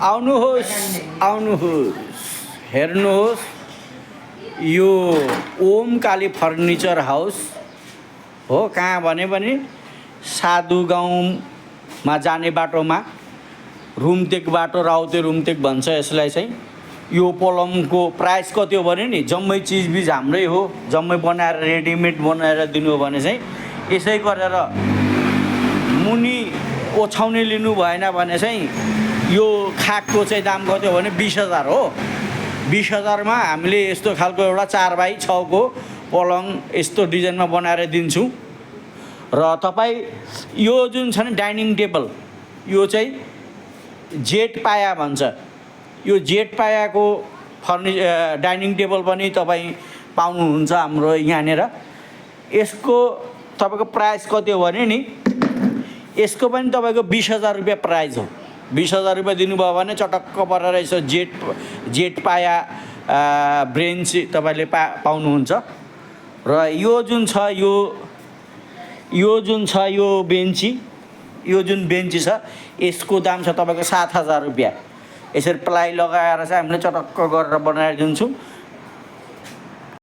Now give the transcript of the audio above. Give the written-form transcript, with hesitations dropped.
आउनुहोस् हेर्नुहोस् यो ओम काली फर्निचर हाउस हो। कहाँ भने पनि साधु गाउँमा जाने बाटोमा रुमतेक बाटो, राउते रुमतेक भन्छ यसलाई चाहिँ। यो पलङको प्राइस कति हो भने नि जम्मै चिजबिज हाम्रै हो, जम्मै बनाएर रेडिमेड बनाएर दिनु हो भने चाहिँ यसै गरेर मुनि ओछ्याउने लिनु भएन भने चाहिँ यो खाटको चाहिँ दाम कति हो भने 20,000 हो। 20,000मा हामीले यस्तो खालको एउटा 4x6 को पलङ यस्तो डिजाइनमा बनाएर दिन्छौँ। र तपाईँ यो जुन छ नि डाइनिङ टेबल, यो चाहिँ जेट पाया भन्छ। यो जेट पायाको डाइनिङ टेबल पनि तपाईँ पाउनुहुन्छ हाम्रो यहाँनिर। यसको तपाईँको प्राइस कति हो भने नि यसको पनि तपाईँको 20,000 रुपियाँ प्राइस हो। 20,000 रुपियाँ दिनुभयो भने चटक्क परेर यसो जेट पाया ब्रेन्च तपाईँले पाउनुहुन्छ। र यो जुन छ यो जुन बेन्ची छ यसको दाम छ तपाईँको 7,000 रुपियाँ। यसरी प्लाई लगाएर चाहिँ हामीले चटक्क गरेर बनाएर दिन्छौँ।